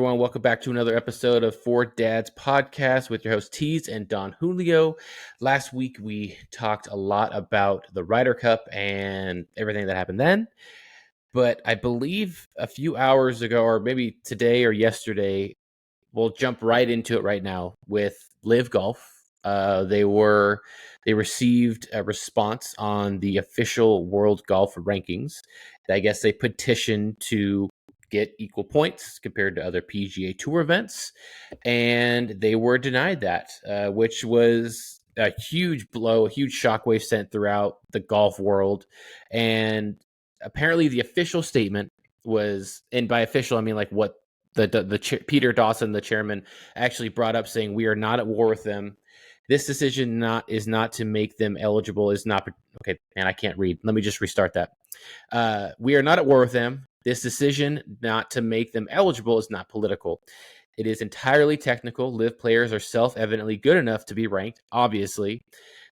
everyone? Welcome back to another episode of Four Dads Podcast with your host Tees and Don Julio. Last week we talked a lot about the Ryder Cup and everything that happened then, but I believe a few hours ago, or maybe today or yesterday, we'll jump right into it right now with LIV Golf. They received a response on the official World Golf Rankings. I guess they petitioned to get equal points compared to other PGA Tour events, and they were denied that, which was a huge blow, a huge shockwave sent throughout the golf world. And apparently the official statement was, and by official I mean like what Peter Dawson, the chairman, actually brought up, saying we are not at war with them. This decision is not to make them eligible. Is not okay. Man, I can't read. Let me just restart that. We are not at war with them. This decision not to make them eligible is not political. It is entirely technical. LIV players are self-evidently good enough to be ranked. Obviously,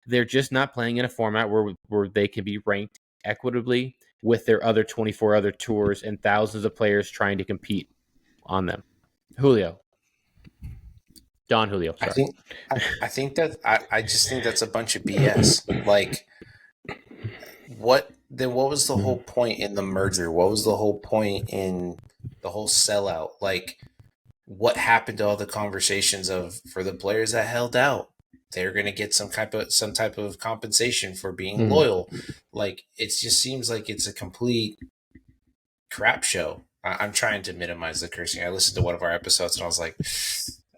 they're just not playing in a format where they can be ranked equitably with their other 24 other tours and thousands of players trying to compete on them. Don Julio. Sorry. I just think that's a bunch of BS. Like, what was the whole point in the merger? What was the whole point in the whole sellout? Like, what happened to all the conversations for the players that held out? They're going to get some type of compensation for being loyal. Like, it just seems like it's a complete crap show. I'm trying to minimize the cursing. I listened to one of our episodes and I was like,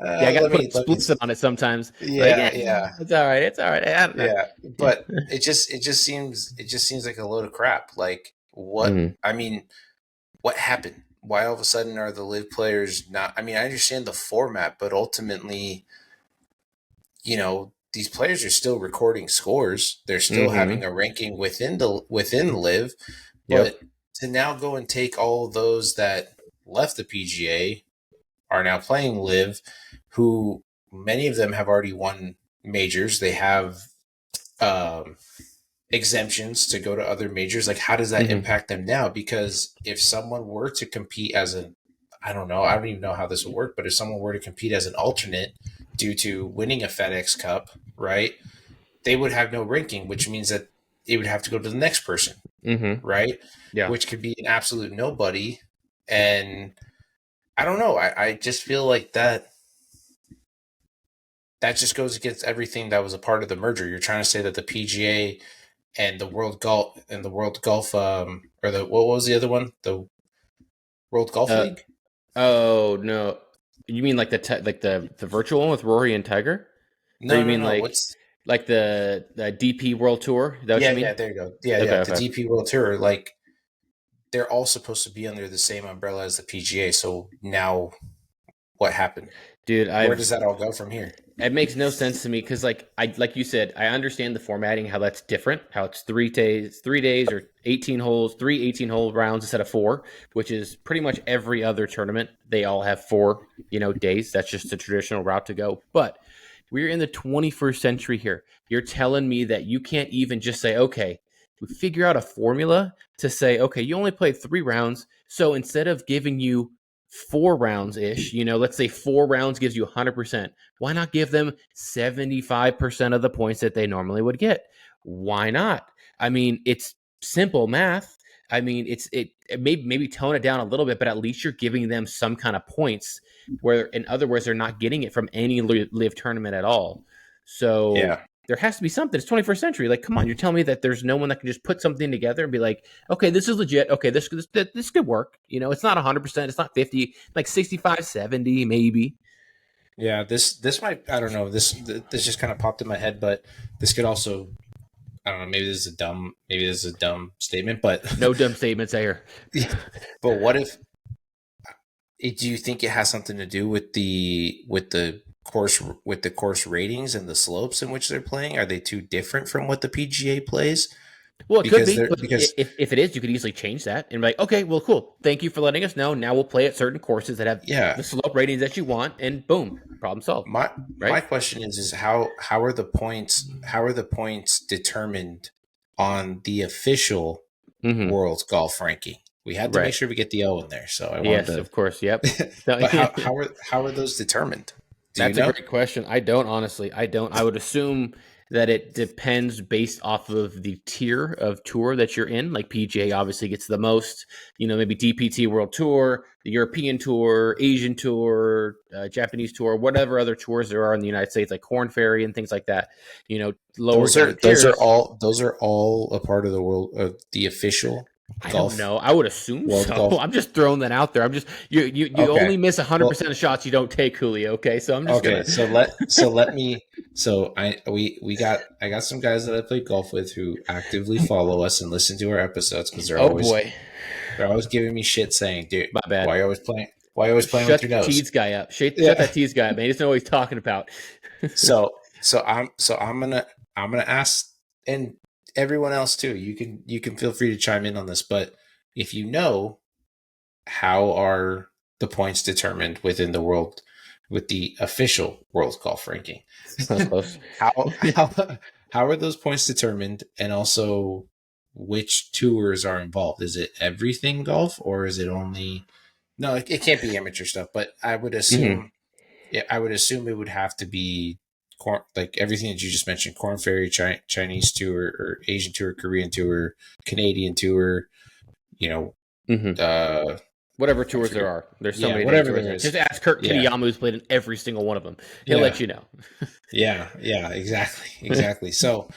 I got to put explicit on it sometimes. Yeah, it's all right. It's all right. Yeah, but it just seems like a load of crap. Like, what? I mean, what happened? Why all of a sudden are the LIV players not? I mean, I understand the format, but ultimately, these players are still recording scores. They're still having a ranking within LIV, but to now go and take all of those that left the PGA are now playing LIV, who many of them have already won majors. They have exemptions to go to other majors. Like, how does that impact them now? Because if someone were to compete I don't even know how this would work, but if someone were to compete as an alternate due to winning a FedEx Cup, right, they would have no ranking, which means that it would have to go to the next person, right? Yeah. Which could be an absolute nobody. And I don't know. I just feel like that just goes against everything that was a part of the merger. You're trying to say that the PGA and the World Golf what was the other one? The World Golf League? Oh no, you mean like the virtual one with Rory and Tiger? No, or you mean no. like What's like the DP World Tour? Is that what you mean? Yeah, there you go. Yeah. The DP World Tour, like, they're all supposed to be under the same umbrella as the PGA. So now, what happened, dude? Where does that all go from here? It makes no sense to me because, like you said, I understand the formatting, how that's different, how it's 3 days or 18 holes, 3 18-hole rounds instead of 4, which is pretty much every other tournament. They all have 4, days. That's just the traditional route to go. But we're in the 21st century here. You're telling me that you can't even just say, okay, we figure out a formula to say, okay, you only played 3 rounds. So instead of giving you 4 rounds-ish, let's say 4 rounds gives you 100%. Why not give them 75% of the points that they normally would get? Why not? I mean, it's simple math. I mean, it maybe tone it down a little bit, but at least you're giving them some kind of points where, in other words, they're not getting it from any LIV tournament at all. So there has to be something. It's 21st century. Like, come on, you're telling me that there's no one that can just put something together and be like, okay, this is legit. Okay, this could work. It's not 100%. It's not 50, like 65, 70, maybe. Yeah, this might, I don't know. This just kind of popped in my head, but this could also, I don't know. Maybe this is a dumb statement, but no dumb statements here. But what if? Do you think it has something to do with the course ratings and the slopes in which they're playing? Are they too different from what the PGA plays? Well, it could be, but if it is, you could easily change that and be like, okay, well, cool. Thank you for letting us know. Now we'll play at certain courses that have the slope ratings that you want, and boom, problem solved. My question is how are the points determined on the official World Golf ranking? We had to make sure we get the O in there. So I wanted to. Of course. Yep. But how are those determined? That's a great question. I don't, honestly. I don't. I would assume that it depends based off of the tier of tour that you're in. Like PGA obviously gets the most, maybe DPT World Tour, the European Tour, Asian Tour, Japanese Tour, whatever other tours there are in the United States, like Corn Ferry and things like that. Lower those are all a part of the world of the official. I don't know. I would assume so. Golf. I'm just throwing that out there. I'm just you only miss 100% of shots you don't take, Julio. Okay, so I'm just gonna. I got some guys that I play golf with who actively follow us and listen to our episodes because they're always giving me shit saying, dude, my bad. Why are you always playing? With your nose? Shut Tees guy up. Shut that Tees guy up, man. He doesn't know what he's talking about. so I'm gonna ask, and everyone else too. You can feel free to chime in on this, but if you know, how are the points determined within the world with the official world golf ranking? how are those points determined, and also which tours are involved? Is it everything golf, or is it only? No, it can't be amateur stuff. But I would assume, I would assume it would have to be like everything that you just mentioned: Corn Ferry, Chinese Tour, or Asian Tour, Korean Tour, Canadian Tour. Whatever tours there are. There's so many whatever tours. There is. Just ask Kurt Kitayama, who's played in every single one of them. He'll let you know. Yeah, exactly. So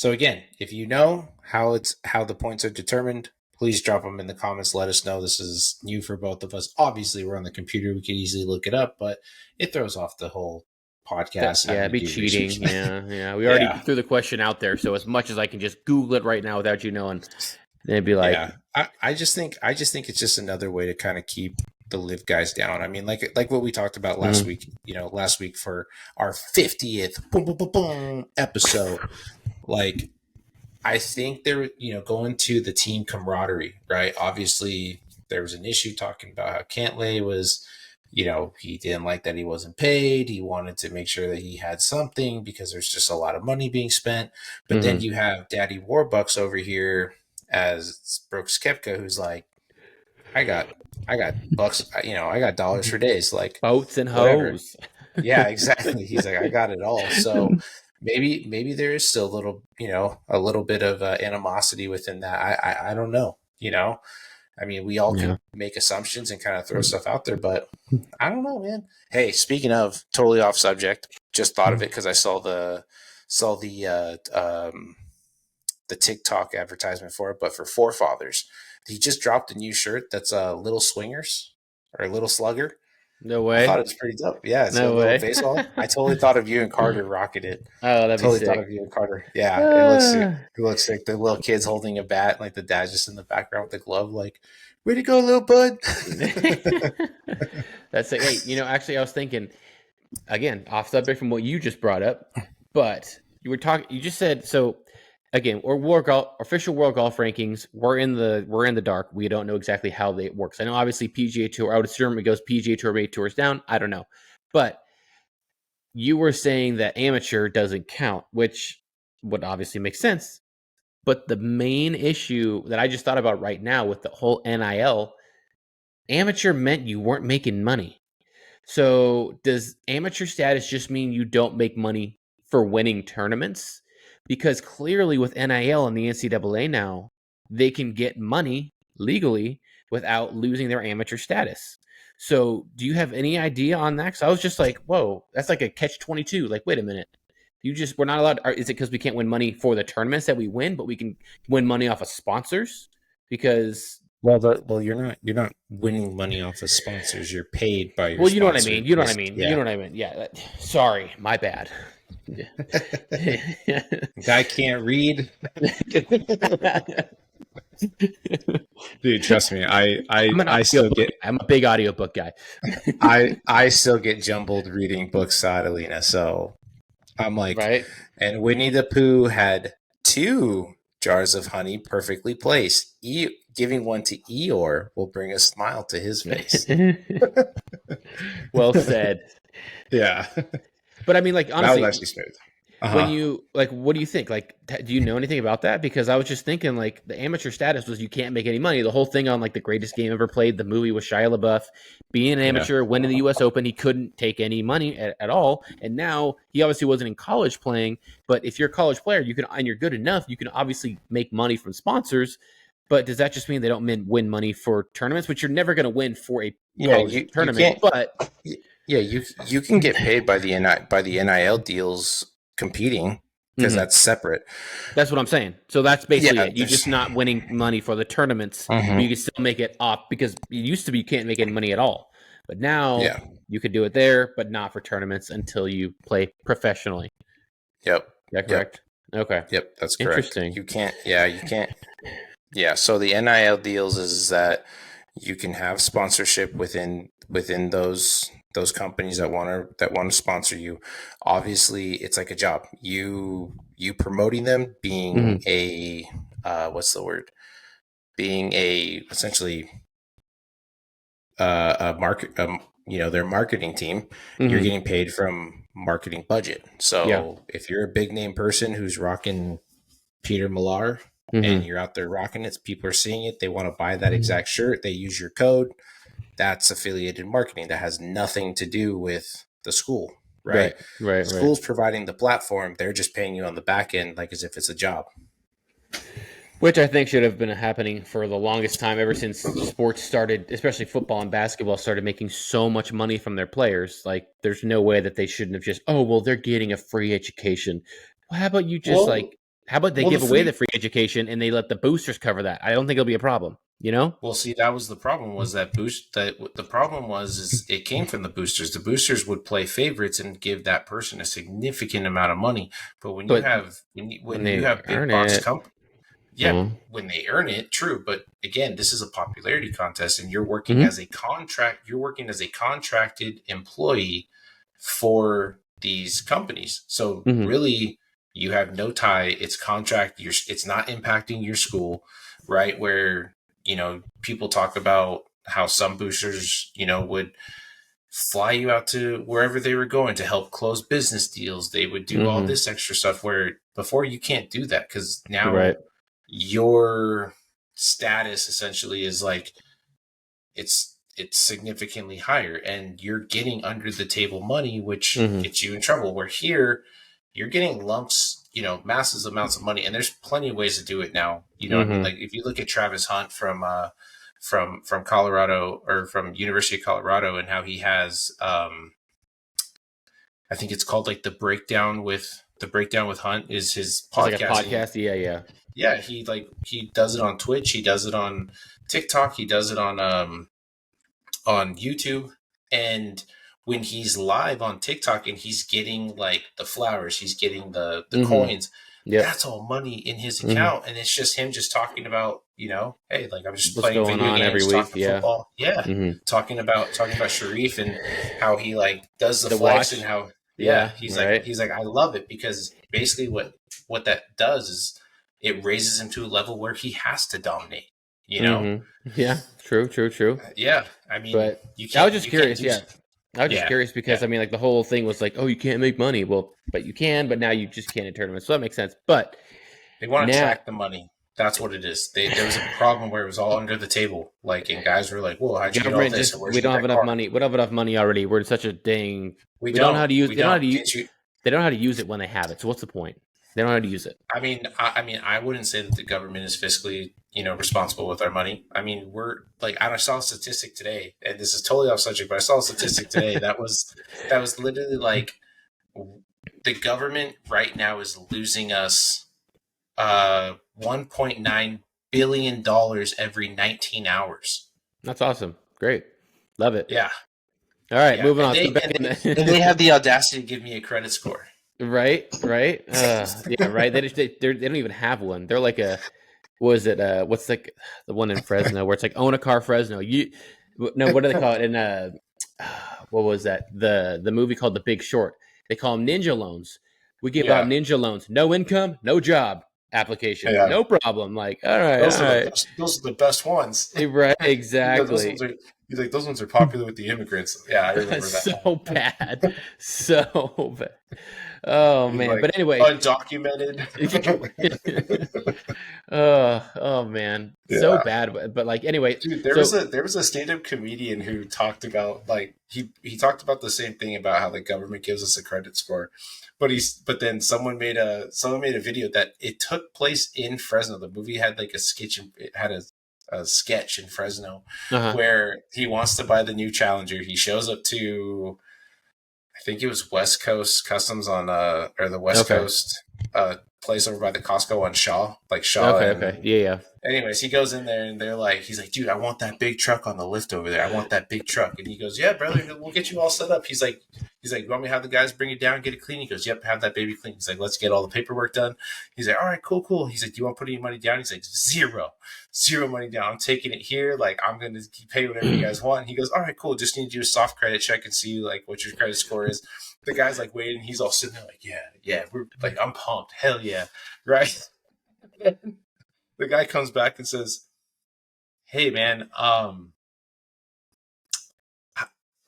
again, if you know how the points are determined, please drop them in the comments. Let us know. This is new for both of us. Obviously, we're on the computer. We could easily look it up, but it throws off the whole podcast. It'd be cheating. Yeah. We already threw the question out there, so as much as I can just Google it right now without you knowing, they'd be like, I just think it's just another way to kind of keep the LIV guys down. I mean, like what we talked about last week. Last week for our 50th episode. Like, I think there, going to the team camaraderie, right? Obviously, there was an issue talking about how Cantlay was. He didn't like that he wasn't paid. He wanted to make sure that he had something because there's just a lot of money being spent. But then you have Daddy Warbucks over here as Brooks Koepka, who's like, I got bucks, I got dollars for days, like boats and hoes. Yeah, exactly. He's like, I got it all. So maybe there is still a little bit of animosity within that. I don't know. I mean, we all can make assumptions and kind of throw stuff out there, but I don't know, man. Hey, speaking of totally off subject, just thought of it because I saw the TikTok advertisement for it, but for Forefathers, he just dropped a new shirt that's Little Swingers or Little Slugger. No way. I thought it was pretty dope. Yeah, it's no way. Baseball. I totally thought of you and Carter rocking it. Oh, that'd totally be sick. Thought of you and Carter. Yeah, it looks like the little kid's holding a bat, like the dad's just in the background with the glove, like, way to go, little bud. That's it. Hey, actually, I was thinking, again, off subject from what you just brought up, but you just said, so again, official world golf rankings. We're in the dark. We don't know exactly how it works. I know obviously PGA Tour. I would assume it goes PGA Tour 8 tours down. I don't know, but you were saying that amateur doesn't count, which would obviously make sense. But the main issue that I just thought about right now with the whole NIL, amateur meant you weren't making money. So does amateur status just mean you don't make money for winning tournaments? Because clearly with NIL and the NCAA now, they can get money legally without losing their amateur status. So do you have any idea on that? Because I was just like, whoa, that's like a catch-22. Like, wait a minute. We're not allowed. Is it because we can't win money for the tournaments that we win, but we can win money off of sponsors? Because you're not winning money off of sponsors. You're paid by your. You know what I mean. You know what I mean. Yeah. You know what I mean. Yeah. Sorry, my bad. Guy can't read. Dude, trust me. I still get. I'm a big audiobook guy. I still get jumbled reading books out of Lena, so I'm like, right. And Winnie the Pooh had 2 jars of honey perfectly placed. Giving one to Eeyore will bring a smile to his face. Well said. Yeah. But I mean, like, honestly, that was actually smooth. when you like, what do you think? Like, do you know anything about that? Because I was just thinking, like, the amateur status was you can't make any money. The whole thing on like the greatest game ever played, the movie with Shia LaBeouf, being an Yeah. amateur, winning the U.S. Open, he couldn't take any money at all. And now he obviously wasn't in college playing, but if you're a college player, you can, and you're good enough, you can obviously make money from sponsors. But does that just mean they don't win money for tournaments, which you're never going to win for a Yeah, college you tournament? can't. But Yeah, you can get paid by the NIL deals competing because that's separate. that's what I'm saying. So that's basically Yeah, it. You're just not winning money for the tournaments, but you can still make it up because it used to be you can't make any money at all. But now yeah, you could do it there, but not for tournaments until you play professionally. yep, Is that correct? Okay. yep. That's correct. Interesting. You can't. Yeah, you can't. Yeah. So the NIL deals is that you can have sponsorship within those companies that want to sponsor you. Obviously, it's like a job. You promoting them, being a what's the word? Being a essentially a market, their marketing team. You're getting paid from marketing budget. So if you're a big name person who's rocking Peter Millar and you're out there rocking it, people are seeing it, they want to buy that exact shirt, they use your code. That's affiliated marketing. That has nothing to do with the school, right? Right. School's providing the platform. They're just paying you on the back end, like as if it's a job. Which I think should have been happening for the longest time, ever since sports started, especially football and basketball, started making so much money from their players. Like, there's no way that they shouldn't have just, oh, well, they're getting a free education. Well, how about you just how about they give away the free education and they let the boosters cover that? I don't think it'll be a problem, you know? Well, see, that was the problem. Was that the problem was it came from the boosters. The boosters would play favorites and give that person a significant amount of money. But when you have big box companies. Yeah, when they earn it, true. But again, this is a popularity contest, and you're working as a contract. You're working as a contracted employee for these companies. So really, you have no tie. It's contract. It's not impacting your school, right? Where people talk about how some boosters, would fly you out to wherever they were going to help close business deals. They would do all this extra stuff. Where before you can't do that because now. Your status essentially is like it's significantly higher and you're getting under the table money, which gets you in trouble. Where here you're getting lumps, massive amounts of money, and there's plenty of ways to do it now. I mean, like if you look at Travis Hunt from Colorado or from University of Colorado and how he has I think it's called like the breakdown with Hunt is his podcast. Like a podcast, yeah, he does it on Twitch, he does it on TikTok, he does it on YouTube, and when he's live on TikTok and he's getting like the flowers, he's getting the coins, that's all money in his account, and it's just him just talking about hey, like I'm just playing video games every week, football, talking about Sharif and how he like does the flex watch. And how he's like I love it because basically what that does is it raises him to a level where he has to dominate, Yeah, true. Yeah, I mean, but I was just curious. I was just curious because I mean, like the whole thing was like, oh, you can't make money. Well, but you can. But now you just can't in tournaments, so that makes sense. But they want to track the money. That's what it is. There was a problem where it was all under the table, like, and guys were like, "Whoa, how'd you get all this?" We don't have enough money. We don't have enough money already. We're in such a dang. We don't know how to use. They don't know how to use it when they have it. So what's the point? They don't know how to use it. I mean, I wouldn't say that the government is fiscally, responsible with our money. I mean, we're like, I saw a statistic today, and this is totally off subject, but I saw a statistic today that was literally like the government right now is losing us $1.9 billion every 19 hours. That's awesome. Great. Love it. Yeah. All right, moving on. And they have the audacity to give me a credit score. Right. Right. They don't even have one. They're like what's like the one in Fresno where it's like own a car Fresno. What do they call it? In what was that? The movie called The Big Short. They call them ninja loans. We give out ninja loans. No income, no job application. No problem. Like, all right. Those are the best ones. Right, exactly. He's like, those ones are popular with the immigrants. Yeah, I remember that. So bad. So bad. Oh He's man. like, But anyway. undocumented. Oh man. So Yeah. bad. But like anyway, Dude, so there was a stand-up comedian who talked about like he talked about the same thing about how the government gives us a credit score, but then someone made a video that it took place in Fresno. The movie had like a sketch. It had a sketch in Fresno uh-huh. where he wants to buy the new Challenger. He shows up to, I think it was West Coast Customs on or the West Okay. Coast place over by the Costco on Shaw, like Shaw Okay, okay. and Yeah, yeah. anyways, he goes in there and he's like, dude, I want that big truck on the lift over there. I want that big truck. And he goes, yeah, brother, we'll get you all set up. He's like, you want me to have the guys bring it down and get it clean? He goes, yep, have that baby clean. He's like, let's get all the paperwork done. He's like, all right, cool, cool. He's like, do you want to put any money down? He's like, zero money down. I'm taking it here. Like, I'm going to pay whatever you guys want. And he goes, all right, cool. Just need to do a soft credit check and see like what your credit score is. The guy's like waiting. He's all sitting there like, yeah, we're like, I'm pumped. Hell yeah. Right. The guy comes back and says, hey man, I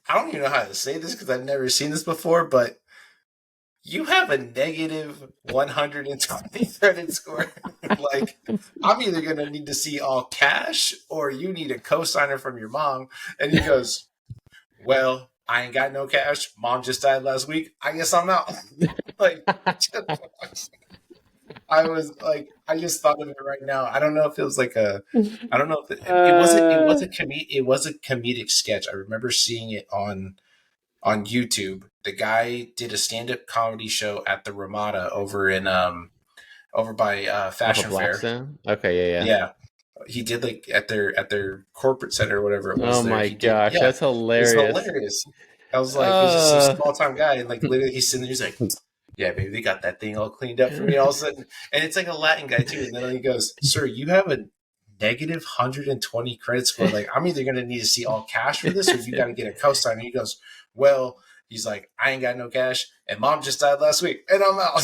don't even know how to say this because I've never seen this before, but you have a negative 120 credit score. Like, I'm either going to need to see all cash or you need a co-signer from your mom. And he goes, well, I ain't got no cash. Mom just died last week. I guess I'm out. Like, I was like, I just thought of it right now. I don't know if it was like I don't know if it was a comedic sketch. I remember seeing it on YouTube. The guy did a stand-up comedy show at the Ramada over by Off of Fashion Fair. Blackstone. Okay, yeah, yeah. Yeah, he did like at their corporate center or whatever it was Oh there. my He did, gosh, yeah, that's it's hilarious. hilarious. I was like, it was just some Uh small time guy, and like literally he's sitting there, he's like, yeah, baby, they got that thing all cleaned up for me all of a sudden. And it's like a Latin guy too. And then he goes, sir, you have a negative 120 credit score. Like, I'm either going to need to see all cash for this or you got to get a co-sign. And he goes, well, he's like, I ain't got no cash. And mom just died last week. And I'm out.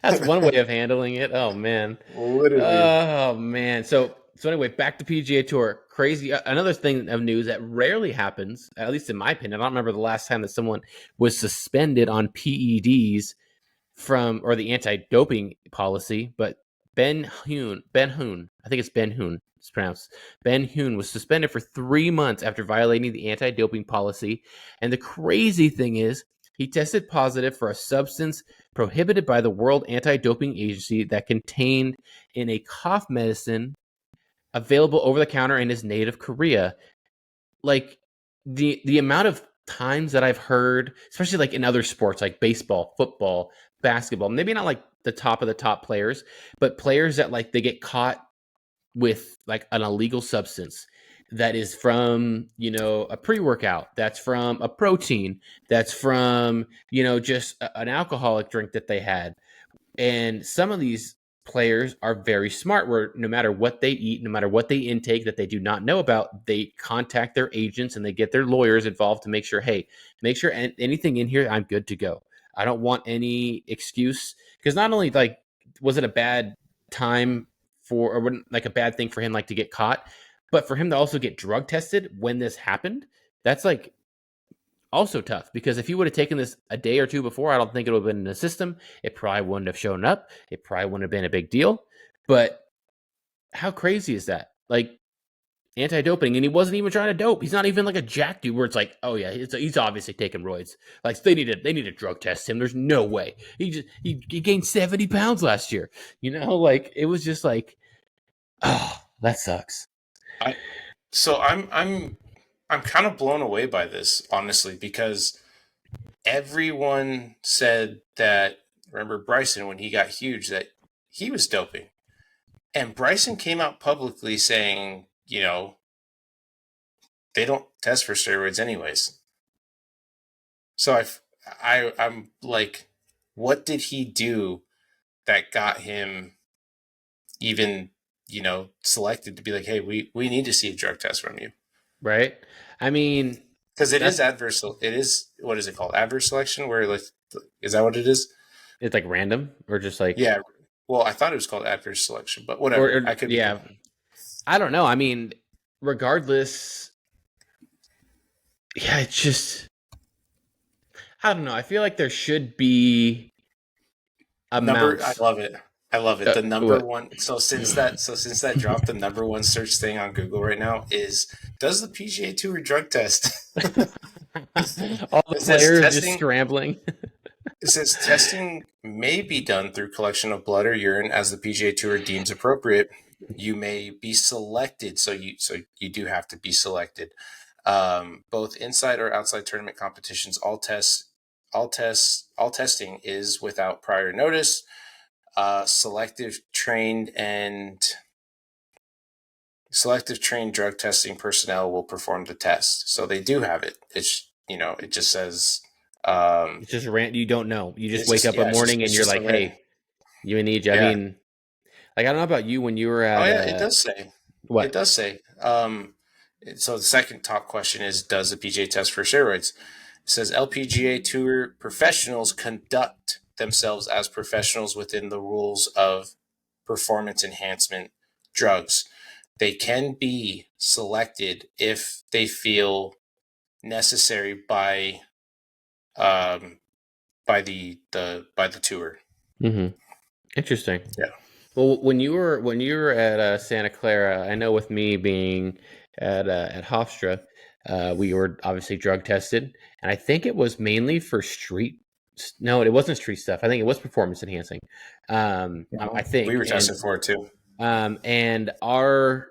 That's one way of handling it. Oh man. Literally. Oh man. So anyway, back to PGA Tour. Crazy. Another thing of news that rarely happens, at least in my opinion. I don't remember the last time that someone was suspended on PEDs or the anti-doping policy, but Ben Hoon, I think it's Ben Hoon, it's pronounced. Ben Hoon was suspended for 3 months after violating the anti-doping policy. And the crazy thing is, he tested positive for a substance prohibited by the World Anti-Doping Agency that contained in a cough medicine available over the counter in his native Korea. Like the amount of times that I've heard, especially like in other sports like baseball, football, basketball, maybe not like the top of the top players, but players that like they get caught with like an illegal substance that is from, a pre-workout, that's from a protein, that's from, just an alcoholic drink that they had. And some of these players are very smart where no matter what they eat, no matter what they intake that they do not know about, they contact their agents and they get their lawyers involved to make sure, hey, make sure anything in here, I'm good to go. I don't want any excuse. Because not only like was it a bad time or like a bad thing for him like to get caught, but for him to also get drug tested when this happened, that's like also tough, because if he would have taken this a day or two before, I don't think it would have been in the system. It probably wouldn't have shown up. It probably wouldn't have been a big deal. But how crazy is that? Like anti-doping, and he wasn't even trying to dope. He's not even like a jack dude where it's like, oh yeah, he's obviously taking roids. Like they need to drug test him. There's no way. He gained 70 pounds last year. Like it was just like, oh, that sucks. So I'm kind of blown away by this, honestly, because everyone said that, remember Bryson when he got huge, that he was doping. And Bryson came out publicly saying, they don't test for steroids anyways. So I'm like, what did he do that got him even, selected to be like, hey, we need to see a drug test from you? Right? I mean, Because it is that's adverse. It is, what is it called? Adverse selection, where like, is that what it is? it's like random or just like, Yeah. Well, I thought it was called adverse selection, but whatever. I could be yeah, confused. I don't know. I mean, regardless, yeah, it's just, I don't know. I feel like there should be I amounts. love it. I love it. The number What? one. So since that dropped, the number one search thing on Google right now is, does the PGA Tour drug test? All the It says players just testing. scrambling. It says testing may be done through collection of blood or urine as the PGA Tour deems appropriate. You may be selected, so you do have to be selected. Both inside or outside tournament competitions, all testing is without prior notice. Selective trained drug testing personnel will perform the test. So they do have it. It just says, It's just rant. You don't know. You just it's wake just, up a yeah, morning and it's you're just a like, random. "Hey, you need you." I Yeah. mean, like I don't know about you when you were Oh at yeah, it does say. It what? does say. So the second top question is, does the PGA test for steroids? It says LPGA Tour professionals conduct themselves as professionals within the rules of performance enhancement drugs. They can be selected if they feel necessary um, by the tour. Mm-hmm. Interesting. Yeah. Well, when you were at Santa Clara, I know with me being at Hofstra, we were obviously drug tested, and I think it was mainly for street. No, it wasn't street stuff. I think it was performance enhancing. I We think, were tested for it too. and our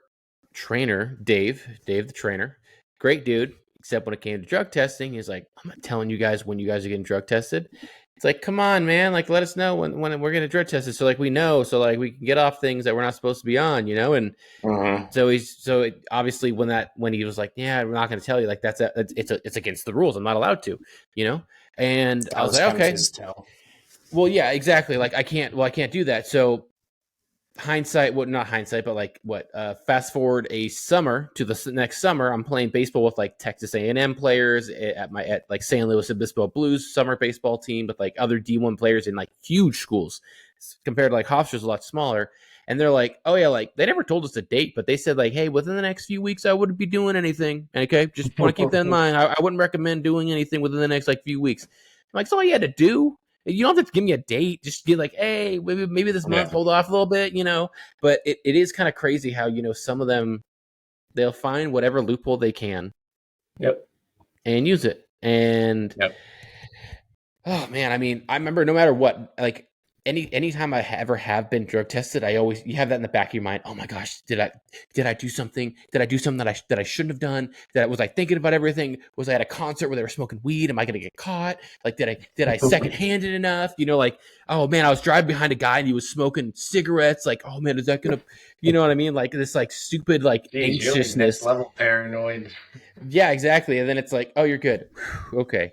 trainer, Dave the trainer, great dude. Except when it came to drug testing, he's like, "I'm not telling you guys when you guys are getting drug tested." It's like, come on, man! Like, let us know when we're getting drug tested, so like we know, so like we can get off things that we're not supposed to be on, you know. And Mm-hmm. obviously when he was like, "Yeah, we're not going to tell you," like it's against the rules. I'm not allowed to, you know. And I That was was like, kind of okay, his tell. well, yeah, exactly. Like I can't do that. So hindsight, what not hindsight, but like what fast forward a summer to the next summer, I'm playing baseball with like Texas A&M players at like San Luis Obispo Blues summer baseball team with like other D1 players in like huge schools compared to like Hofstra's a lot smaller. And they're like, oh yeah, like they never told us a date, but they said like, hey, within the next few weeks I wouldn't be doing anything. Okay, just want to keep that in mind. I wouldn't recommend doing anything within the next like few weeks. I'm like, so all you had to do, you don't have to give me a date. Just be like, hey, maybe this month, Yeah. hold off a little bit, you know. But it is kind of crazy how, you know, some of them, they'll find whatever loophole they can Yep. and use it. And Yep. oh man, I mean, I remember no matter what, like anytime I ever have been drug tested, I always you have that in the back of your mind. Oh my gosh, did I do something? Did I do something that I shouldn't have done? Was I thinking about everything? Was I at a concert where they were smoking weed? Am I gonna get caught? Like did I secondhand it enough? You know, like oh man, I was driving behind a guy and he was smoking cigarettes. Like oh man, is that gonna, you know what I mean? Like this like stupid like Jeez, you're like next anxiousness. level paranoid. Yeah, exactly. And then it's like oh you're good. Okay.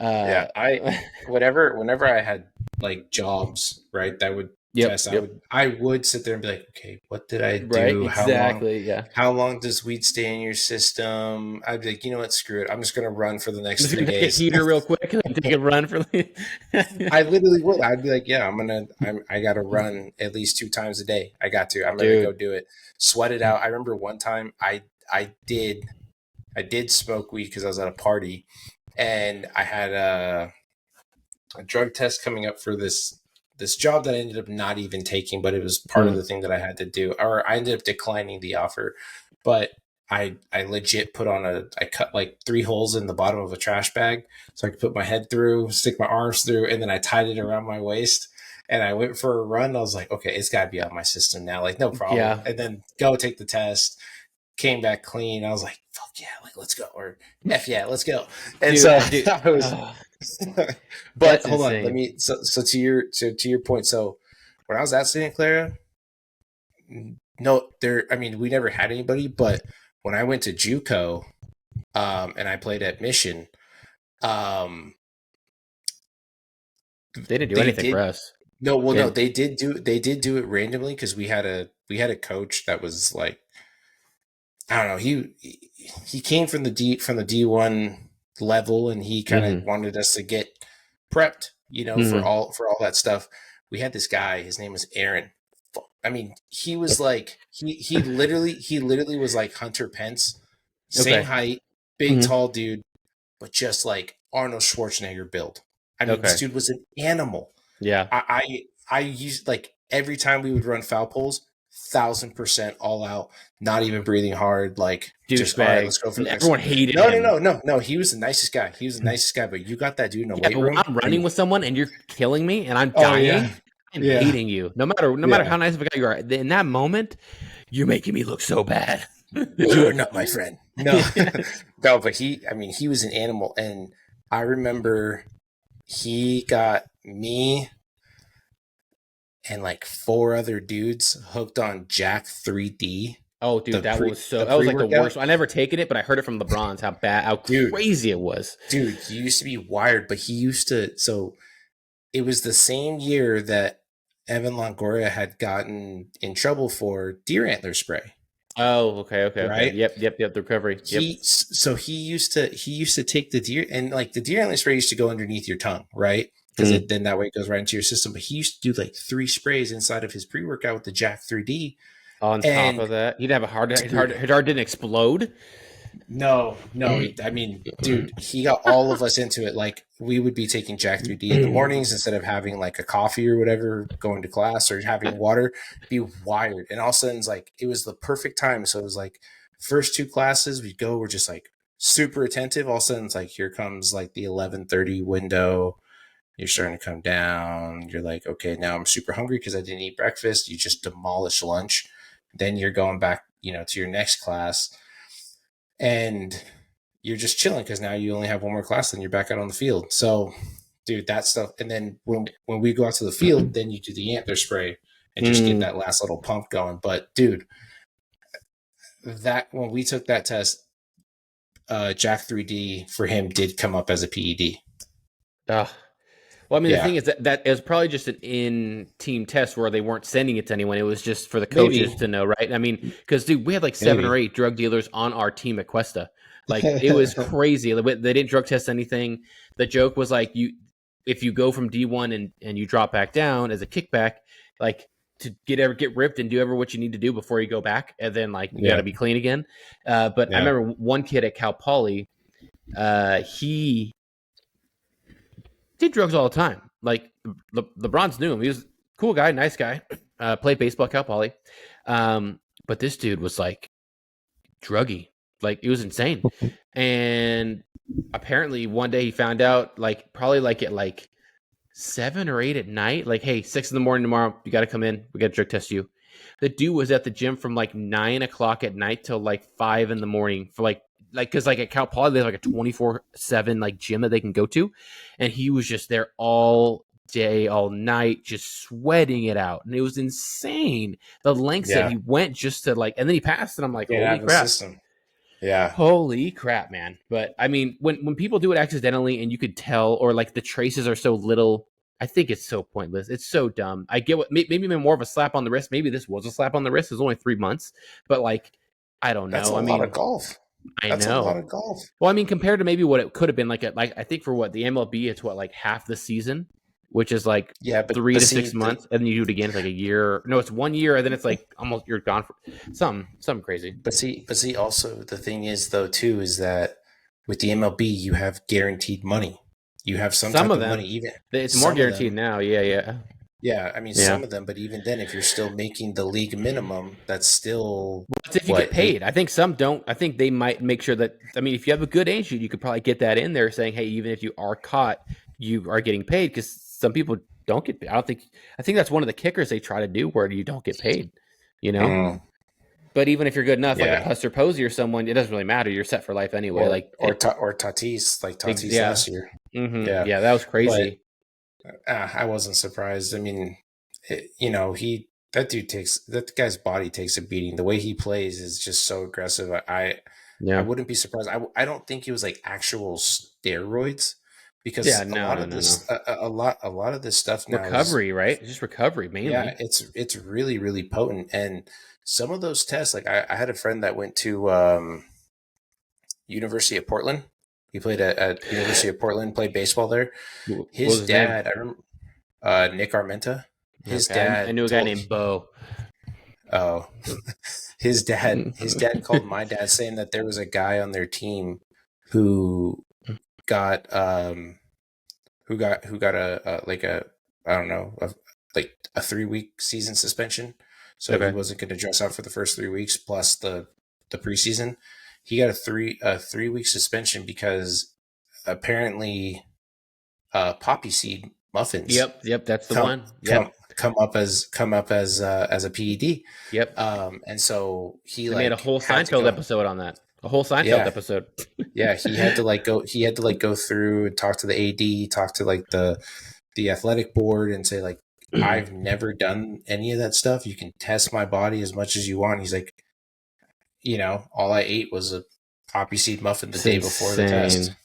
Yeah, Uh, whenever I had like jobs, right, that would yep, test, yep. I would sit there and be like, okay, what did I Right, do? exactly. Yeah. How long does weed stay in your system? I'd be like, you know what, screw it. I'm just gonna run for the I'm next just three gonna take a days. heater real quick and take a run for I literally would. I'd be like, yeah, I gotta run at least 2 times a day. I'm gonna go dude. do it. Sweat it out. I remember one time I did I did smoke weed because I was at a party and I had a drug test coming up for this job that I ended up not even taking, but it was part of Mm. the thing that I had to do. Or I ended up declining the offer, but I legit I cut like 3 holes in the bottom of a trash bag so I could put my head through, stick my arms through, and then I tied it around my waist. And I went for a run. I was like, okay, it's got to be out of my system now. Like, no problem. Yeah, And then go take the test. Came back clean. I was like, fuck yeah, like let's go. Or F yeah, let's go. And so dude. I was but That's hold on, let insane. me so to your point. So when I was at Santa Clara, no, there. I mean, we never had anybody, but when I went to JUCO, and I played at Mission, um, They didn't do they anything for did us. no, well, no, And they did do it randomly because we had a coach that was like, I don't know, he came from the D1 level, and he kind of mm-hmm, wanted us to get prepped, mm-hmm. for all that stuff. We had this guy, his name was Aaron. I mean, he was like he literally was like Hunter Pence, same Okay. height, big Hmm. tall dude, but just like Arnold Schwarzenegger build. I mean, this Okay. dude was an animal. Yeah. I used like every time we would run foul poles, 1,000% all out, not even breathing hard, like just all right, Douchebag. let's go for And the next. everyone hated No, no, him. no, no, no. He was the nicest guy. He was the nicest guy. But you got that dude in a Yeah, weight but when room, I'm running and with someone and you're killing me and I'm oh yeah, dying, I'm yeah, hating you. No matter yeah. how nice of a guy you are. In that moment, you're making me look so bad. You are not my friend. No, no. But I mean, he was an animal, and I remember he got me and like four other dudes hooked on Jack 3D, Oh, dude, the pre the that was pre like the workout. worst. I never taken it, but I heard it from LeBron's how Dude, crazy it was. he used to be wired, but he used to. So it was the same year that Evan Longoria had gotten in trouble for deer antler spray, Oh, okay. right? Yep. The recovery. Yep. He used to take the deer, and like the deer antler spray used to go underneath your tongue, right? Because Mm. then that way it goes right into your system. But he used to do like 3 sprays inside of his pre workout with the Jack 3D, On top and of that, he'd have a heart. dude, His heart didn't explode. no. I mean, dude, he got all of us into it. Like we would be taking Jack 3D in the mornings instead of having like a coffee or whatever, going to class or having water. Be wired, and all of a sudden, it's like it was the perfect time. So it was like first 2 classes we go, we're just like super attentive. All of a sudden, it's like here comes like the 11:30 window. You're starting to come down. You're like, okay, now I'm super hungry because I didn't eat breakfast. You just demolish lunch. Then you're going back, to your next class, and you're just chilling because now you only have one more class, then you're back out on the field. So, dude, that stuff. And then when we go out to the field, then you do the antler spray and just get Mm. that last little pump going. But dude, that when we took that test, Jack 3D for him did come up as a PED. Ugh. Well, I mean, the Yeah, thing is that it was probably just an in-team test where they weren't sending it to anyone. It was just for the coaches maybe, to know, right? I mean, because dude, we had like 7 or 8 maybe. drug dealers on our team at Cuesta. Like it was crazy. They didn't drug test anything. The joke was like if you go from D1 and you drop back down as a kickback, like to get ripped and do ever what you need to do before you go back, and then like you got Yeah, to be clean again. But I yeah. remember one kid at Cal Poly. He did drugs all the time. Like LeBron's knew him. He was a cool guy, nice guy. Played baseball at Cal Poly. But this dude was like druggy. Like it was insane. And apparently one day he found out, like probably like at like 7 or 8 at night, like, hey, 6 in the morning tomorrow, you gotta come in. We gotta drug test you. The dude was at the gym from like 9 o'clock at night till like 5 in the morning for because like at Cal Poly they have like a 24/7 like gym that they can go to, and he was just there all day, all night, just sweating it out, and it was insane the lengths that Yeah. he went just to like, and then he passed, and I'm like, Get out holy of the crap. system. Yeah. Holy crap, man. But I mean, when people do it accidentally and you could tell, or like the traces are so little, I think it's so pointless. It's so dumb. I get what, maybe even more of a slap on the wrist. Maybe this was a slap on the wrist. It was only 3 months, but like, I don't That's know. a I lot of mean, golf. I That's a lot know. of golf. Well, I mean, compared to maybe what it could have been like I think for what the MLB, it's what, like half the season, which is like Yeah, three but to see six months, and then you do it again. It's like a year. No, it's 1 year, and then it's like almost you're gone for something crazy. but see also the thing is though too is that with the MLB you have guaranteed money. You have some Some type of of money, them, even it's more some of guaranteed them. now. Yeah. Yeah, I mean Yeah. some of them, but even then if you're still making the league minimum, that's still That's if you get what paid. I think some don't. I think they might make sure that. I mean, if you have a good age, you could probably get that in there, saying, "Hey, even if you are caught, you are getting paid." Because some people don't get paid. I don't think. I think that's one of the kickers they try to do, where you don't get paid. You know. mm, But even if you're good enough, like a yeah. Buster Posey or someone, it doesn't really matter. You're set for life anyway. Like, Or Tatis, like Tatis yeah, last year. Yeah. yeah, that was But crazy. I wasn't surprised. I mean, that guy's body takes a beating. The way he plays is just so aggressive. I Yeah, wouldn't be surprised. I don't think it was like actual steroids yeah, because a lot of no. this a lot of this stuff now is Recovery, right? It's just recovery yeah, mainly. it's really really potent. And some of those tests, like I had a friend that went to University of Portland. He played at University of Portland, played baseball there. What was His his name? dad, I remember Nick Armenta. His Okay, I dad knew a guy told named Bo. Oh, his dad called my dad saying that there was a guy on their team who got who got a like a I don't know like a 3-week season suspension. So he Okay. wasn't going to dress out for the first 3 weeks plus the preseason. He got a 3-week suspension because apparently poppy seed muffins Yep, that's the come one. come Yep. come up as a PED. Yep. And so he They made a like whole had to Seinfeld go. episode on that. A whole Seinfeld Yeah, episode. yeah. He had to go through and talk to the AD, talk to like the athletic board, and say like, I've never done any of that stuff. You can test my body as much as you want. He's like, all I ate was a poppy seed muffin the It's day before the test. insane.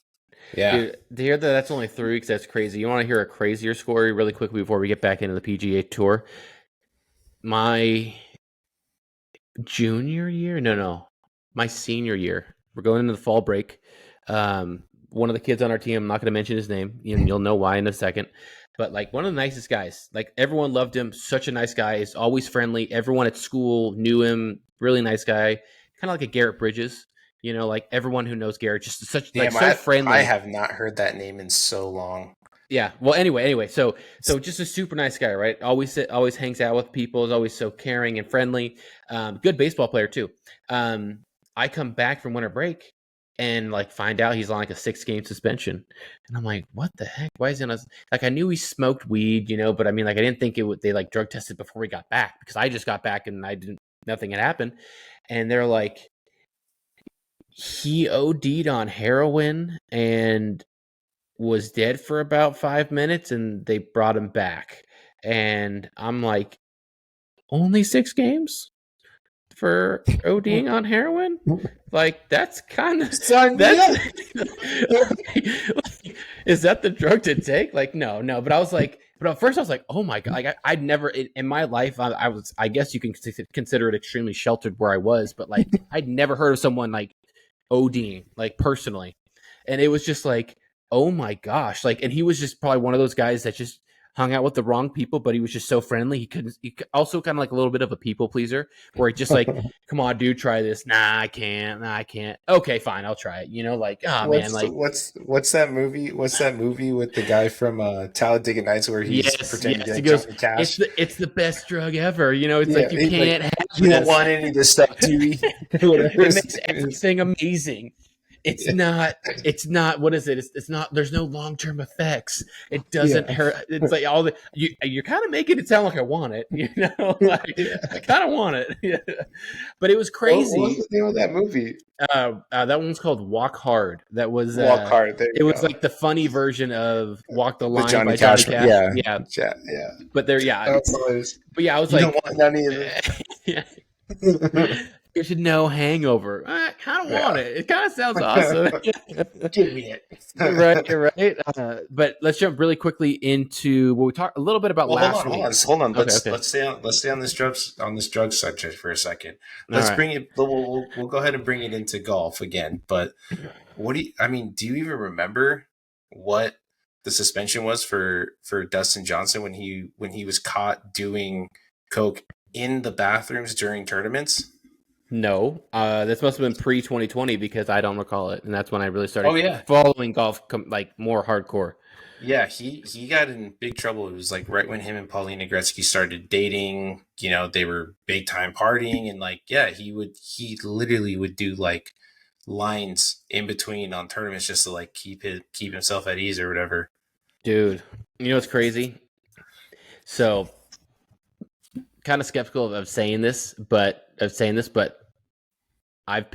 Yeah. Dude, to hear that that's only 3 weeks, that's crazy. You want to hear a crazier story really quickly before we get back into the PGA Tour? My junior year? No. My senior year. We're going into the fall break. One of the kids on our team, I'm not going to mention his name, and you'll know why in a second. But like one of the nicest guys. Like everyone loved him. Such a nice guy. He's always friendly. Everyone at school knew him. Really nice guy. Kind of like a Garrett Bridges. Like everyone who knows Garrett, just such like Damn, so I friendly. have not heard that name in so long. Yeah. Well, anyway, so just a super nice guy, right? Always hangs out with people. Is always so caring and friendly. Good baseball player too. I come back from winter break and like find out he's on like a 6-game suspension, and I'm like, what the heck? Why is he on a, like? I knew he smoked weed, but I mean, like, I didn't think they like drug tested before we got back because I just got back and nothing had happened, and they're like, he OD'd on heroin and was dead for about 5 minutes, and they brought him back. And I'm like, only 6 games for ODing on heroin? Like, that's kind of that's is that the drug to take? Like, no. But I was like, but at first I was like, oh my god, like I'd never in my life, I guess you can consider it extremely sheltered where I was, but like I'd never heard of someone like ODing like personally, and it was just like, oh my gosh, like, and he was just probably one of those guys that just hung out with the wrong people, but he was just so friendly. He also kind of like a little bit of a people pleaser, where he just like, come on, dude, try this. Nah, I can't. Okay, fine, I'll try it. Like, oh man, like, What's that movie? What's that movie with the guy from Talladega Nights where he's pretending to he like goes, Johnny Cash? it's the best drug ever. It's Yeah, like you he's like, can't have you don't this. want any of this stuff, do you? Whatever. It makes everything amazing. It's not what is it? It's not, there's no long-term effects. It doesn't hurt. It's like all the you're kind of making it sound like I want it, like I kind of want it. Yeah. But it was crazy. What was the name of that movie? That one's called Walk Hard. That was Walk Hard. There it you was go. like the funny version of Walk the The Line Johnny by Johnny Cash. Cash. Yeah. But there, That's hilarious. but yeah, I was You like, don't want any of this. yeah. You should know Hangover. I kind of want it. It kind of sounds awesome. Give me it. You're right. But let's jump really quickly into what we talked a little bit about last week. Hold on. Okay. Let's stay on this drug subject for a second. All right. Bring it. We'll go ahead and bring it into golf again. But do you even remember what the suspension was for Dustin Johnson when he was caught doing coke in the bathrooms during tournaments? No, this must have been pre-2020 because I don't recall it, and that's when I really started following golf like more hardcore. Yeah, he got in big trouble. It was like right when him and Paulina Gretzky started dating. They were big time partying, and like, yeah, he literally would do like lines in between on tournaments just to like keep himself at ease or whatever. Dude, it's crazy. So, kind of skeptical of saying this, but I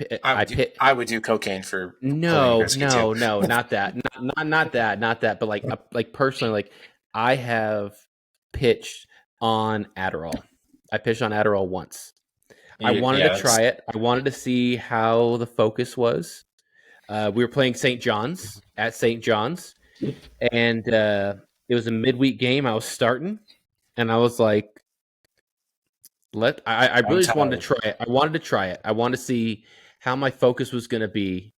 would do cocaine for no, not that, not that, but like personally, like I have pitched on Adderall. I pitched on Adderall once. I wanted to try it. I wanted to see how the focus was. We were playing St. John's at St. John's, and it was a midweek game. I was starting, and I was like, I really just wanted to try it. I wanted to try it. I wanted to see how my focus was going to be.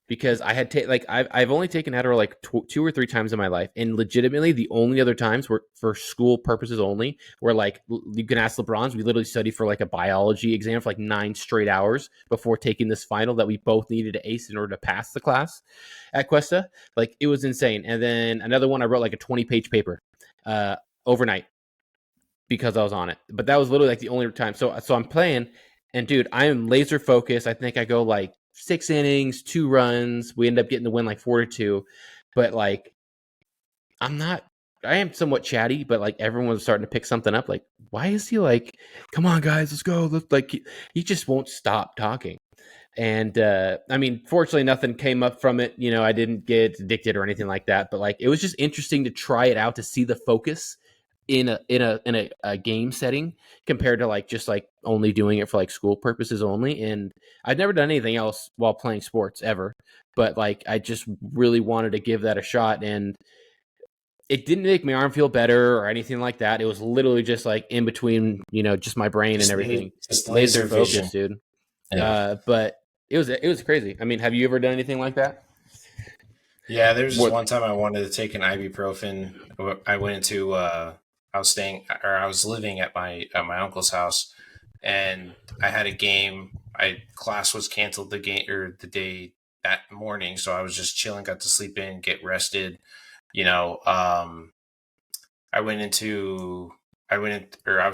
because I had I've only taken Adderall like 2 or 3 times in my life, and legitimately the only other times were for school purposes only. Where like you can ask LeBron's, we literally studied for like a biology exam for like 9 straight hours before taking this final that we both needed to ace in order to pass the class at Cuesta. Like it was insane. And then another one, I wrote like a 20-page paper overnight because I was on it. But that was literally like the only time. So I'm playing, and dude, I am laser focused. I think I go like 6 innings, 2 runs. We end up getting the win like 4-2. But like, I am somewhat chatty, but like everyone was starting to pick something up. Like, why is he like, come on guys, let's go. Like he just won't stop talking. And I mean, fortunately, nothing came up from it. You know, I didn't get addicted or anything like that. But like, it was just interesting to try it out, to see the focus in a game setting compared to like just like only doing it for like school purposes only. And I've never done anything else while playing sports ever, but like I just really wanted to give that a shot. And it didn't make my arm feel better or anything like that. It was literally just like in between, you know, just my brain and everything. Just laser focus, dude. Yeah. But it was crazy. I mean, have you ever done anything like that? Yeah, there was just one time I wanted to take an ibuprofen. I went into I was living at my uncle's house, and I had a game. Class was canceled the day that morning, so I was just chilling, got to sleep in, get rested. You know, I was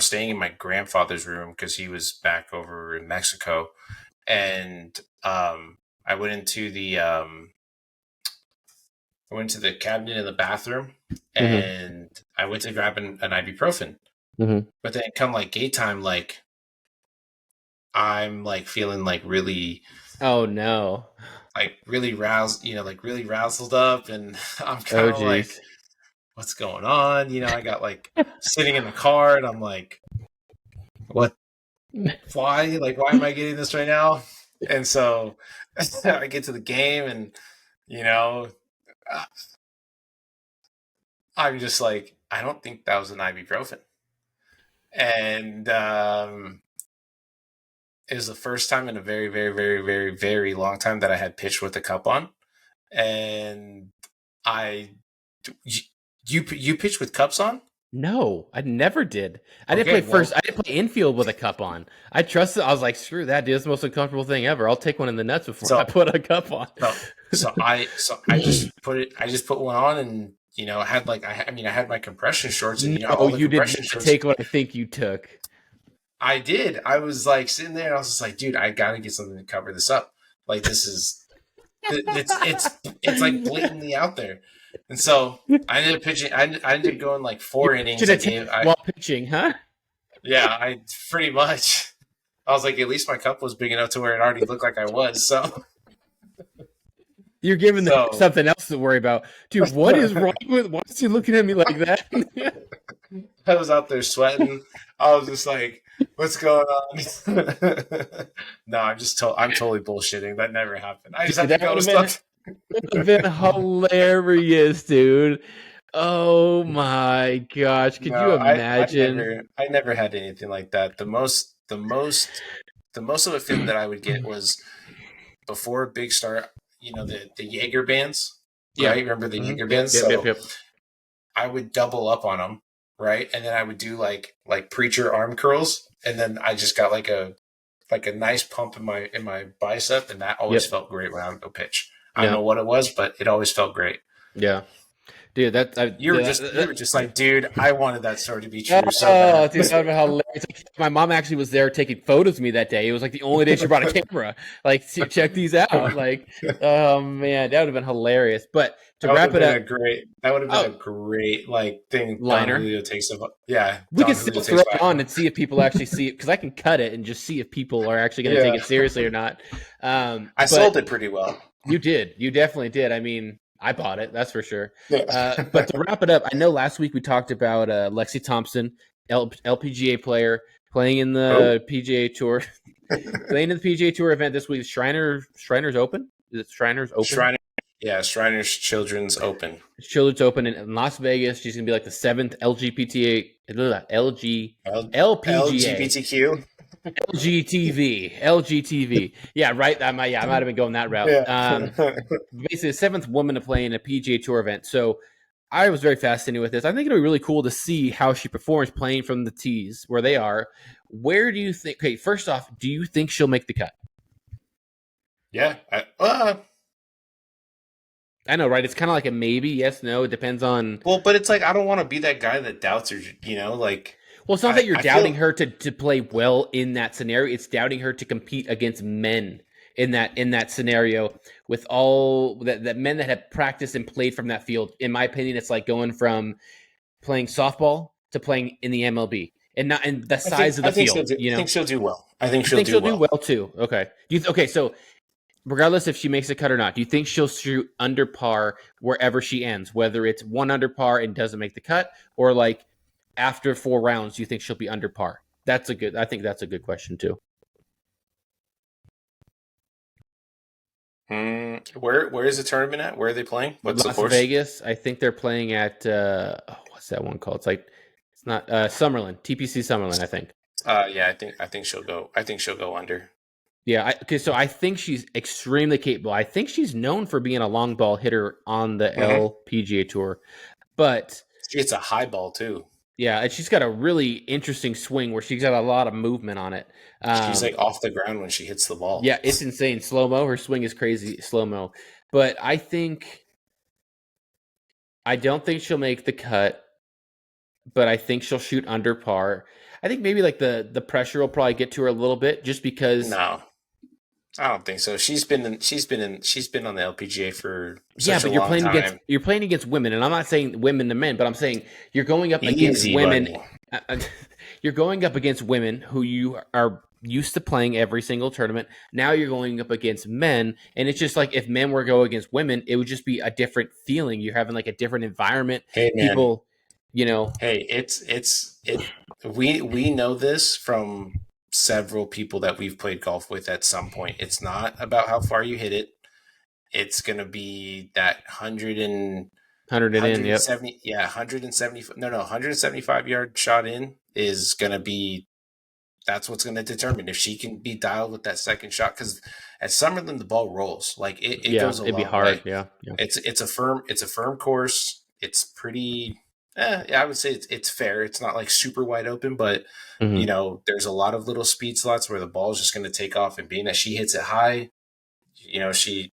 staying in my grandfather's room because he was back over in Mexico, and I went into the cabinet in the bathroom, and I went to grab an ibuprofen. Mm-hmm. But then come like gate time, like I'm like feeling like really, oh no, like really roused, like really roused up, and I'm kind of like, what's going on? You know, I got like sitting in the car, and I'm like, what? Why? Like, why am I getting this right now? And so I get to the game, and you know, I'm just like, I don't think that was an ibuprofen. And it was the first time in a very, very, very, very, very long time that I had pitched with the cup on. And you pitched with cups on? No, I never did. I didn't play infield with a cup on. I trusted. I was like, screw that, dude. It's the most uncomfortable thing ever. I'll take one in the nuts before I put a cup on. So I just put one on, and I had I had my compression shorts, and all the compression shorts. Take what I think you took. I did. I was like sitting there, and I was just like, dude, I gotta get something to cover this up. Like, this is it's like blatantly out there. And so I ended up pitching. I ended up going like 4 innings while pitching, huh? Yeah, I pretty much. I was like, at least my cup was big enough to where it already looked like I was. So you're giving them something else to worry about, dude. What is wrong with? Why is he looking at me like that? I was out there sweating. I was just like, what's going on? No, I'm totally bullshitting. That never happened. I just had to go to stuff. It would have been hilarious, dude. Oh my gosh. Could you imagine? I never had anything like that. The most of a feeling that I would get was before a big start, the Jaeger bands. Yeah. Right? Remember the Jaeger bands? Yep. I would double up on them, right? And then I would do like preacher arm curls, and then I just got like a nice pump in my bicep, and that always felt great when I would go pitch. I don't know what it was, but it always felt great. Yeah. Dude, you were just like, dude, I wanted that story to be true. So bad. Dude, that would be hilarious. My mom actually was there taking photos of me that day. It was like the only day she brought a camera. Like, check these out. Like, oh man, that would have been hilarious. But to wrap it up, that would have been a great thing. Liner. Don Julio takes yeah, we can still throw it on and see if people actually see it, because I can cut it and just see if people are actually going to take it seriously or not. I sold it pretty well. You did. You definitely did. I mean, I bought it, that's for sure. But to wrap it up, I know last week we talked about Lexi Thompson, LPGA player, playing in the PGA Tour, playing in the PGA Tour event this week. Shriners Open? Is it Shriners Open? Shriners Children's Open. Children's Open in Las Vegas. She's going to be like the 7th LGBTQ. LGTV. Yeah, right. I might have been going that route. Yeah. Basically, the seventh woman to play in a PGA Tour event. So I was very fascinated with this. I think it'll be really cool to see how she performs playing from the tees where they are. Where do you think? Okay, first off, do you think she'll make the cut? Yeah. I know, right? It's kind of like a maybe, yes, no. It depends on. Well, but it's like I don't want to be that guy that doubts her. Like Well, it's not that you're I doubting feel her to play well in that scenario. It's doubting her to compete against men in that scenario with all that men that have practiced and played from that field. In my opinion, it's like going from playing softball to playing in the MLB, and not in the size of the field. I think she'll do well. I think You she'll think do she'll do well. well too? Okay. Okay, so regardless if she makes a cut or not, do you think she'll shoot under par wherever she ends, whether it's one under par and doesn't make the cut, or like after 4 rounds, do you think she'll be under par? I think that's a good question too. Where is the tournament at? Where are they playing? What's Las the course? Vegas. I think they're playing at what's that one called? It's not Summerlin, TPC Summerlin, I think. Yeah, I think she'll go. I think she'll go under. Yeah, okay, so I think she's extremely capable. I think she's known for being a long ball hitter on the LPGA Tour, but She hits a high ball too. yeah, and she's got a really interesting swing where she's got a lot of movement on it. She's like off the ground when she hits the ball. Yeah, it's insane. Slow mo. Her swing is crazy slow mo. But I don't think she'll make the cut, but I think she'll shoot under par. I think maybe like the pressure will probably get to her a little bit just because. No, I don't think so. She's been on the LPGA for Yeah, such but a long time. you're playing against women, and I'm not saying women to men, but I'm saying you're going up against Easy, women. buddy. You're going up against women who you are used to playing every single tournament. Now you're going up against men, and it's just like if men were to go against women, it would just be a different feeling. You're having like a different environment. Hey, man. People, Hey, we know this from several people that we've played golf with at some point. It's not about how far you hit it. It's going to be that 170, yeah, 170, no, 175 yard shot in is going to be, that's what's going to determine if she can be dialed with that second shot. Because at Summerlin, the ball rolls. Like it goes a it'd long be hard. way. Yeah. It's a firm course. It's pretty, I would say it's fair. It's not like super wide open, but there's a lot of little speed slots where the ball is just going to take off, and being that she hits it high, she's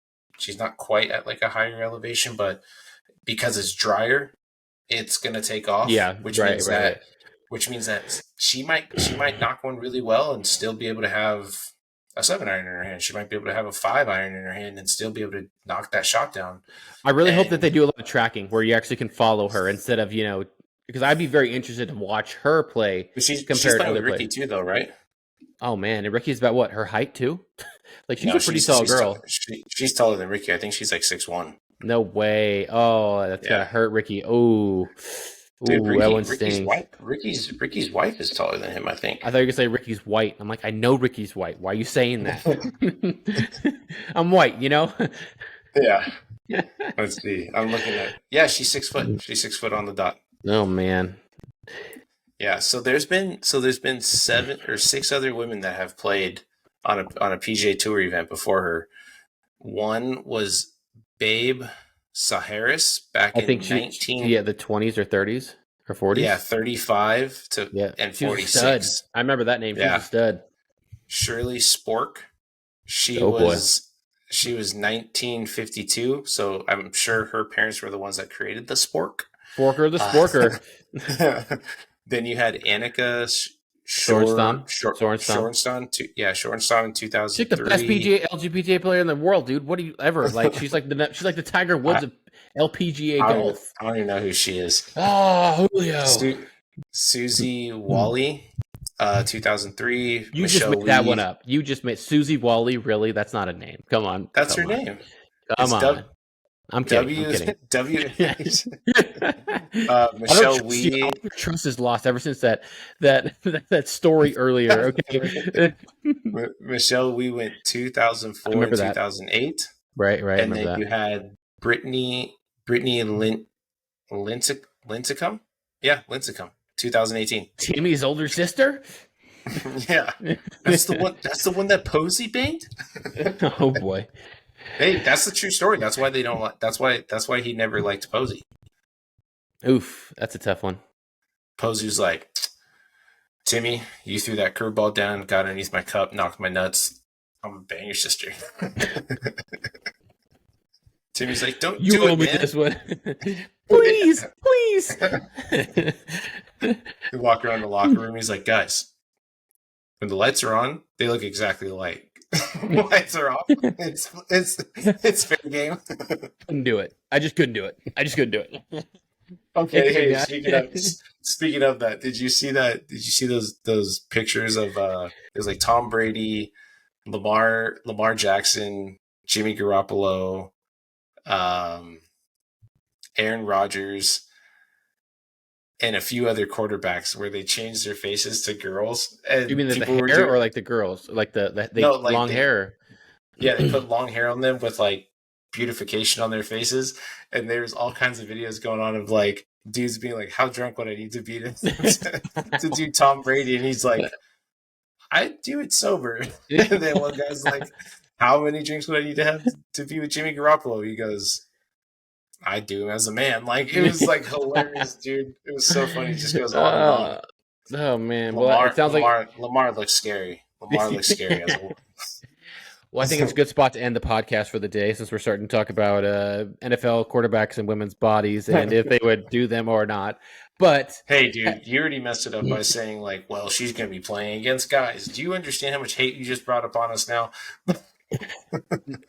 not quite at like a higher elevation, but because it's drier, it's going to take off. Yeah. Which means that she might knock one really well and still be able to have a 7-iron in her hand. She might be able to have a 5-iron in her hand and still be able to knock that shot down. I really hope that they do a lot of tracking where you actually can follow her instead of, because I'd be very interested to watch her play. She's playing with Ricky too, though, right? Oh man, and Ricky's about what? Her height too? Like she's a pretty tall girl. She's taller than Ricky. I think she's like 6'1". No way. Oh, that's gotta hurt Ricky. Oh. Dude, that one stings. Ricky's wife is taller than him, I think. I thought you were gonna say Ricky's white. I'm like, I know Ricky's white. Why are you saying that? I'm white, Yeah. Let's see. I'm looking at. Yeah, she's 6 foot. She's 6 foot on the dot. Oh man. Yeah. So there's been 7 or 6 other women that have played on a PGA Tour event before her. One was Babe Saharis back in 19. The 20s or 30s or 40s. Yeah, 35 and 46. I remember that name. Yeah. She's a stud. Shirley Spork. She was 1952, so I'm sure her parents were the ones that created the spork. Forker the Sporker. Then you had Annika Sorenstam. Sorenstam in 2003. She's the best LPGA player in the world, dude. What do you ever like? She's like the Tiger Woods of LPGA golf. I don't even know who she is. Oh, Julio. Susie Wally, 2003. You just made that one up. You just made Susie Wally. Really? That's not a name. Come on. That's her name. Come on. I'm kidding. Michelle Wee. Trust is lost ever since that story earlier. Okay. Michelle Wee went 2004 and 2008. Right. And then you had Brittany Lincecum. Yeah, Lincecum, 2018. Timmy's older sister. Yeah, that's the one. That's the one that Posey banged. Oh boy. Hey, that's the true story. That's why they don't like. That's why he never liked Posey. Oof, that's a tough one. Posey was like, Timmy, you threw that curveball down, got underneath my cup, knocked my nuts. I'm gonna bang your sister. Timmy's like, don't You do owe it, me man. this one. Please, please. We walk around the locker room. He's like, guys, when the lights are on, they look exactly alike. Lights are off. It's fair game. Couldn't do it. I just couldn't do it. I just couldn't do it. Okay, hey, Yeah. speaking of that, did you see that? Did you see those pictures of there's like Tom Brady, Lamar Jackson, Jimmy Garoppolo, Aaron Rodgers, and a few other quarterbacks where they changed their faces to girls, and You mean the people were hair doing or like the girls? Like they no, like long hair? yeah, they put long hair on them with like beautification on their faces, and there's all kinds of videos going on of like dudes being like, "How drunk would I need to be to do Tom Brady?" And he's like, "I do it sober." And then one guy's like, "How many drinks would I need to have to be with Jimmy Garoppolo?" He goes, "I do him as a man." Like it was like hilarious, dude. It was so funny. It just goes on and on. Oh man. Well, it sounds like Lamar looks scary. Lamar looks scary as a Well, I think it's a good spot to end the podcast for the day since we're starting to talk about NFL quarterbacks and women's bodies and if they would do them or not. But hey, dude, you already messed it up by saying like, "Well, she's going to be playing against guys." Do you understand how much hate you just brought up on us now?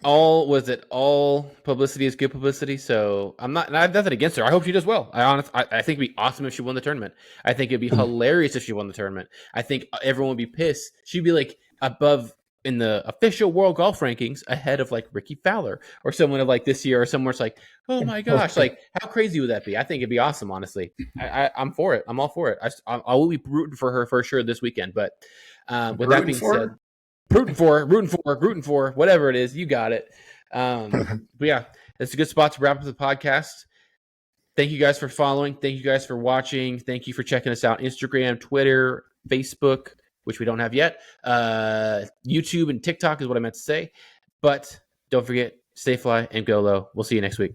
all publicity is good publicity? So I have nothing against her. I hope she does well. I think it'd be awesome if she won the tournament. I think it'd be hilarious if she won the tournament. I think everyone would be pissed. She'd be like above in the official world golf rankings ahead of like Ricky Fowler or someone of like this year or somewhere. It's like, oh my gosh, like how crazy would that be? I think it'd be awesome. Honestly, I'm for it. I'm all for it. I will be rooting for her for sure this weekend. But with that being said, rooting for, whatever it is, you got it. But yeah, it's a good spot to wrap up the podcast. Thank you guys for following. Thank you guys for watching. Thank you for checking us out. Instagram, Twitter, Facebook, which we don't have yet. YouTube and TikTok is what I meant to say. But don't forget, stay fly and go low. We'll see you next week.